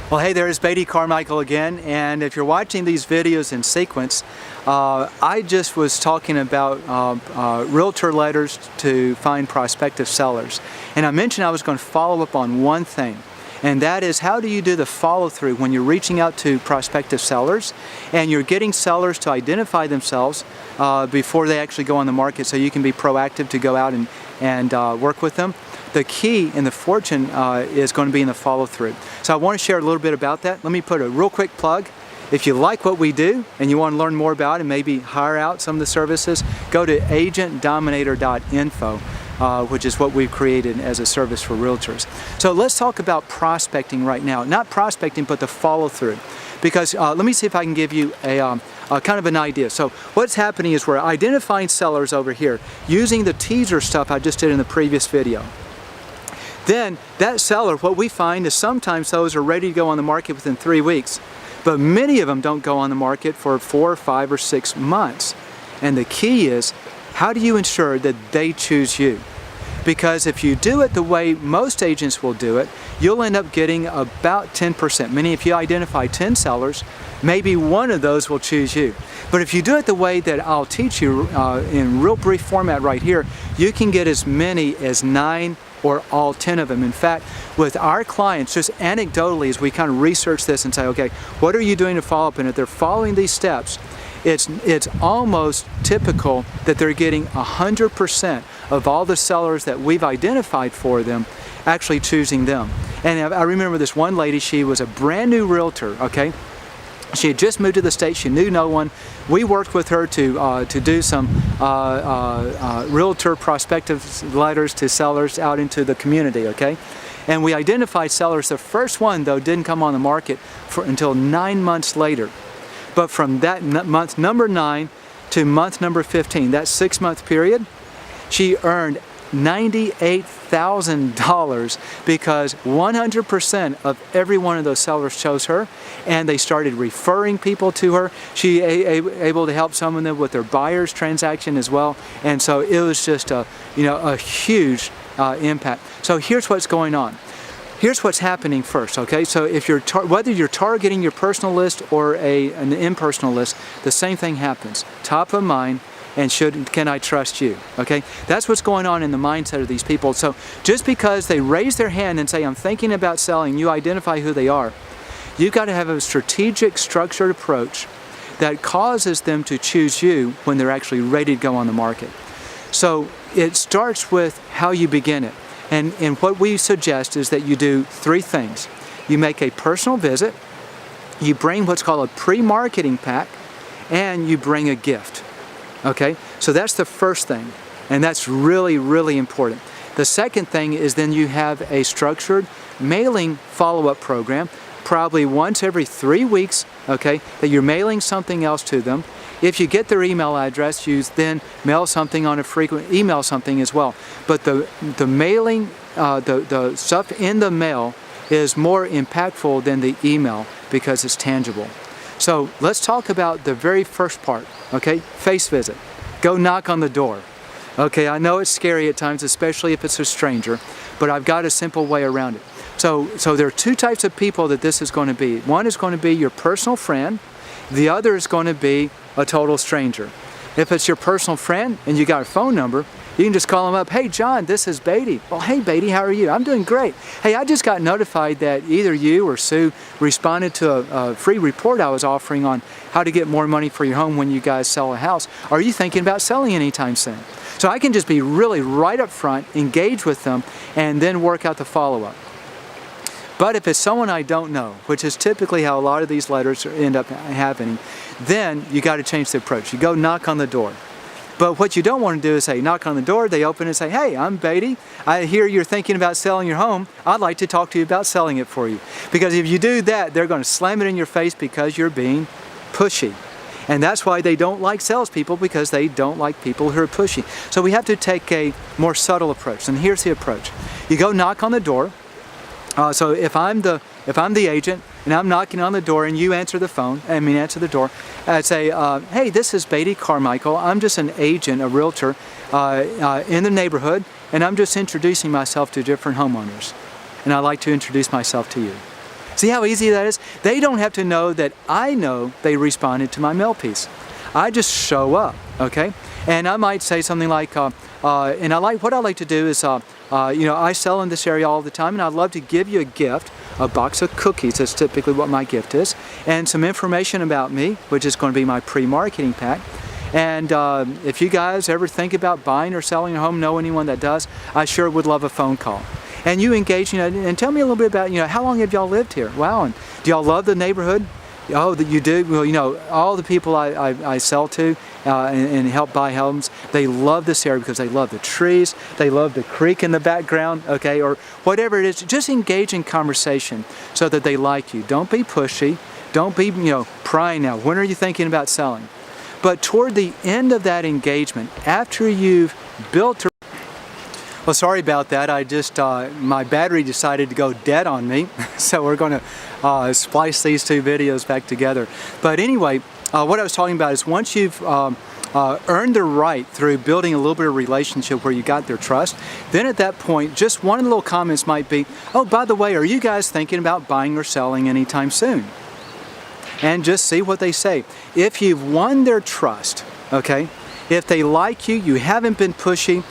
Well, hey there, it's Beatty Carmichael again, and if you're watching these videos in sequence, I just was talking about realtor letters to find prospective sellers. And I mentioned I was going to follow up on one thing, and that is, how do you do the follow-through when you're reaching out to prospective sellers and you're getting sellers to identify themselves before they actually go on the market, so you can be proactive to go out and work with them. The key and the fortune is going to be in the follow-through. So I want to share a little bit about that. Let me put a real quick plug. If you like what we do and you want to learn more about it and maybe hire out some of the services, go to agentdominator.info, which is what we've created as a service for realtors. So let's talk about prospecting right now. Not prospecting, but the follow-through. Because let me see if I can give you a kind of an idea. So what's happening is we're identifying sellers over here using the teaser stuff I just did in the previous video. Then that seller, what we find is sometimes those are ready to go on the market within 3 weeks, but many of them don't go on the market for 4, 5, or 6 months. And the key is, how do you ensure that they choose you? Because if you do it the way most agents will do it, you'll end up getting about 10%. Meaning if you identify 10 sellers, maybe one of those will choose you. But if you do it the way that I'll teach you in real brief format right here, you can get as many as 9 or all 10 of them. In fact, with our clients, just anecdotally, as we kind of research this and say, okay, what are you doing to follow up? And if they're following these steps, it's almost typical that they're getting 100% of all the sellers that we've identified for them actually choosing them. And I remember this one lady, she was a brand new realtor, okay? She had just moved to the state, she knew no one. We worked with her to do some realtor prospective letters to sellers out into the community, okay? And we identified sellers. The first one, though, didn't come on the market until 9 months later. But from that month number 9 to month number 15, that 6-month period, she earned $98,000 because 100% of every one of those sellers chose her, and they started referring people to her. She able to help some of them with their buyer's transaction as well, and so it was just a huge impact. So here's what's going on. Here's what's happening first, okay? So if you're whether you're targeting your personal list or an impersonal list, the same thing happens. Top of mind. And can I trust you? Okay, that's what's going on in the mindset of these people. So just because they raise their hand and say, I'm thinking about selling, you identify who they are. You've got to have a strategic, structured approach that causes them to choose you when they're actually ready to go on the market. So it starts with how you begin it. And what we suggest is that you do 3 things. You make a personal visit, you bring what's called a pre-marketing pack, and you bring a gift. Okay, so that's the first thing, and that's really, really important. The second thing is then you have a structured mailing follow-up program, probably once every 3 weeks, okay, that you're mailing something else to them. If you get their email address, you then mail something on a frequent, email something as well. But the mailing, the stuff in the mail is more impactful than the email because it's tangible. So let's talk about the very first part, okay? Face visit. Go knock on the door. Okay, I know it's scary at times, especially if it's a stranger, but I've got a simple way around it. So there are 2 types of people that this is going to be. One is going to be your personal friend. The other is going to be a total stranger. If it's your personal friend and you got a phone number, you can just call them up. Hey, John, this is Beatty. Well, hey, Beatty, how are you? I'm doing great. Hey, I just got notified that either you or Sue responded to a free report I was offering on how to get more money for your home when you guys sell a house. Are you thinking about selling anytime soon? So I can just be really right up front, engage with them, and then work out the follow-up. But if it's someone I don't know, which is typically how a lot of these letters end up happening, then you got to change the approach. You go knock on the door. But what you don't want to do is say, knock on the door, they open and say, hey, I'm Beatty. I hear you're thinking about selling your home. I'd like to talk to you about selling it for you. Because if you do that, they're going to slam it in your face because you're being pushy. And that's why they don't like salespeople, because they don't like people who are pushy. So we have to take a more subtle approach. And here's the approach. You go knock on the door. So if I'm the agent and I'm knocking on the door and you answer the door, I'd say, hey, this is Beatty Carmichael. I'm just an agent, a realtor in the neighborhood, and I'm just introducing myself to different homeowners. And I'd like to introduce myself to you. See how easy that is? They don't have to know that I know they responded to my mail piece. I just show up, okay? And I might say something like, what I like to do is, I sell in this area all the time, and I'd love to give you a gift, a box of cookies. That's typically what my gift is, and some information about me, which is going to be my pre-marketing pack. And if you guys ever think about buying or selling a home, know anyone that does, I sure would love a phone call. And you engage, and tell me a little bit about, how long have y'all lived here? Wow, and do y'all love the neighborhood? Oh, that you do? Well, all the people I sell to and help buy homes, they love this area because they love the trees, they love the creek in the background, okay, or whatever it is. Just engage in conversation so that they like you. Don't be pushy. Don't be, prying now. When are you thinking about selling? But toward the end of that engagement, after you've built a... Well, sorry about that. I just, my battery decided to go dead on me. So we're going to splice these two videos back together. But anyway, what I was talking about is once you've earned the right through building a little bit of relationship where you got their trust, then at that point, just one of the little comments might be, oh, by the way, are you guys thinking about buying or selling anytime soon? And just see what they say. If you've won their trust, okay, if they like you, you haven't been pushy,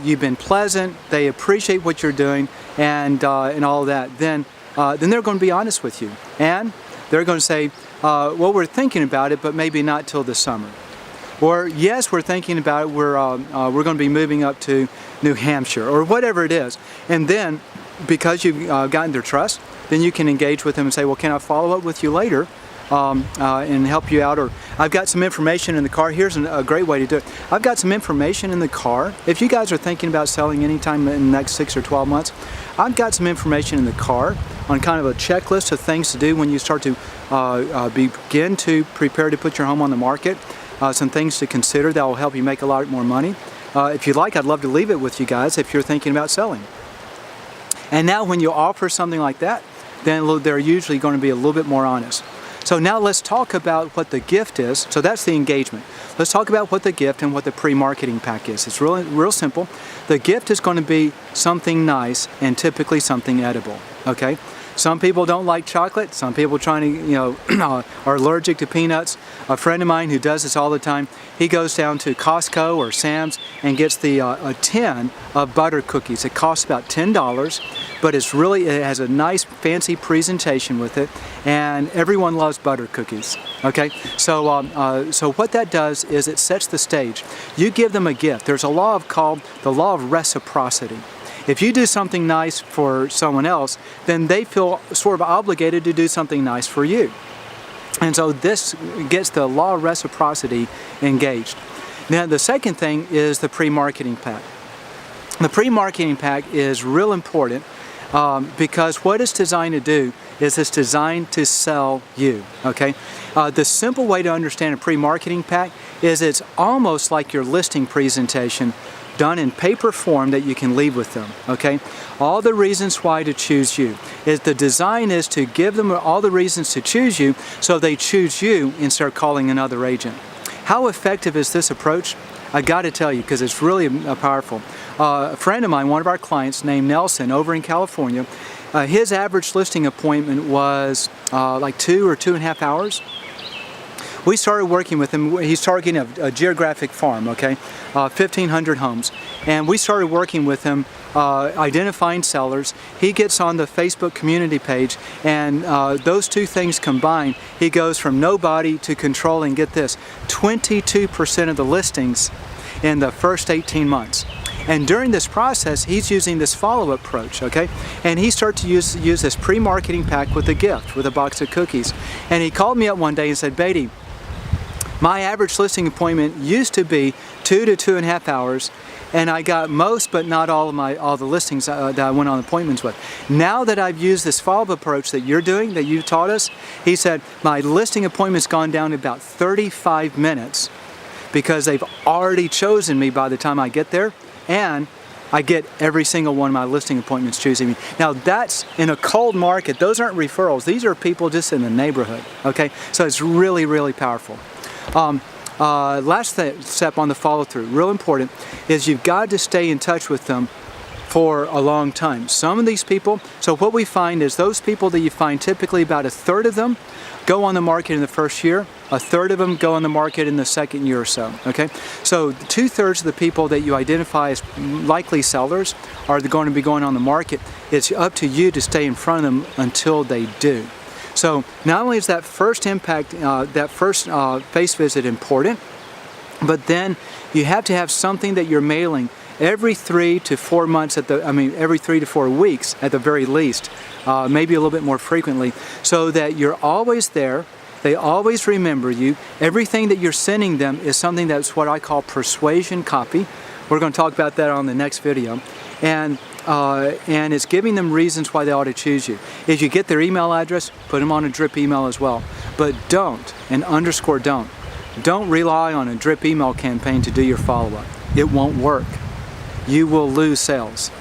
you've been pleasant, they appreciate what you're doing, and all of that, then they're going to be honest with you. And they're going to say, well, we're thinking about it, but maybe not till the summer. Or, yes, we're thinking about it, we're going to be moving up to New Hampshire, or whatever it is. And then, because you've gotten their trust, then you can engage with them and say, well, can I follow up with you later? And help you out, or I've got some information in the car. Here's a great way to do it. I've got some information in the car. If you guys are thinking about selling anytime in the next 6 or 12 months, I've got some information in the car on kind of a checklist of things to do when you start to begin to prepare to put your home on the market. Some things to consider that will help you make a lot more money. If you'd like, I'd love to leave it with you guys if you're thinking about selling. And now when you offer something like that, then they're usually going to be a little bit more honest. So now let's talk about what the gift is. So that's the engagement. Let's talk about what the gift and what the pre-marketing pack is. It's real simple. The gift is going to be something nice and typically something edible, okay? Some people don't like chocolate. Some people are allergic to peanuts. A friend of mine who does this all the time, he goes down to Costco or Sam's and gets a tin of butter cookies. It costs about $10, but it has a nice fancy presentation with it, and everyone loves butter cookies. Okay, so what that does is it sets the stage. You give them a gift. There's a law called the law of reciprocity. If you do something nice for someone else, then they feel sort of obligated to do something nice for you. And so this gets the law of reciprocity engaged. Now the second thing is the pre-marketing pack. The pre-marketing pack is real important because what it's designed to do is it's designed to sell you, okay? The simple way to understand a pre-marketing pack is it's almost like your listing presentation done in paper form that you can leave with them, okay? All the reasons why to choose you. The design is to give them all the reasons to choose you so they choose you instead of calling another agent. How effective is this approach? I got to tell you, because it's really powerful. A friend of mine, one of our clients named Nelson over in California, his average listing appointment was like 2 or 2.5 hours. We started working with him. He's targeting a geographic farm, okay, 1,500 homes. And we started working with him, identifying sellers. He gets on the Facebook community page, and those two things combined, he goes from nobody to controlling, get this, 22% of the listings in the first 18 months. And during this process, he's using this follow-up approach, okay? And he started to use this pre-marketing pack with a gift, with a box of cookies. And he called me up one day and said, Beatty, my average listing appointment used to be 2 to 2.5 hours, and I got most but not all the listings that I went on appointments with. Now that I've used this follow-up approach that you're doing, that you taught us, he said, my listing appointment's gone down to about 35 minutes because they've already chosen me by the time I get there, and I get every single one of my listing appointments choosing me. Now that's in a cold market. Those aren't referrals. These are people just in the neighborhood, okay? So it's really, really powerful. Last step on the follow-through, real important, is you've got to stay in touch with them for a long time. Some of these people, so what we find is those people that you find, typically about a third of them go on the market in the first year, a third of them go on the market in the second year or so, okay? So 2/3 of the people that you identify as likely sellers are going to be going on the market. It's up to you to stay in front of them until they do. So not only is that first impact, that first face visit important, but then you have to have something that you're mailing every 3 to 4 months every 3 to 4 weeks at the very least, maybe a little bit more frequently, so that you're always there. They always remember you. Everything that you're sending them is something that's what I call persuasion copy. We're going to talk about that on the next video. And it's giving them reasons why they ought to choose you. If you get their email address, put them on a drip email as well. But don't, and underscore don't rely on a drip email campaign to do your follow-up. It won't work. You will lose sales.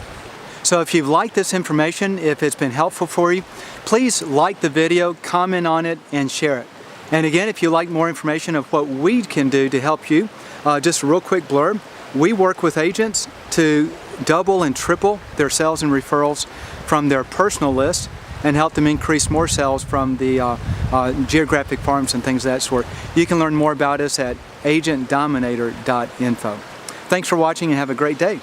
So if you've liked this information, if it's been helpful for you, please like the video, comment on it, and share it. And again, if you like more information of what we can do to help you, just a real quick blurb. We work with agents to double and triple their sales and referrals from their personal list and help them increase more sales from the geographic farms and things of that sort. You can learn more about us at agentdominator.info. Thanks for watching and have a great day.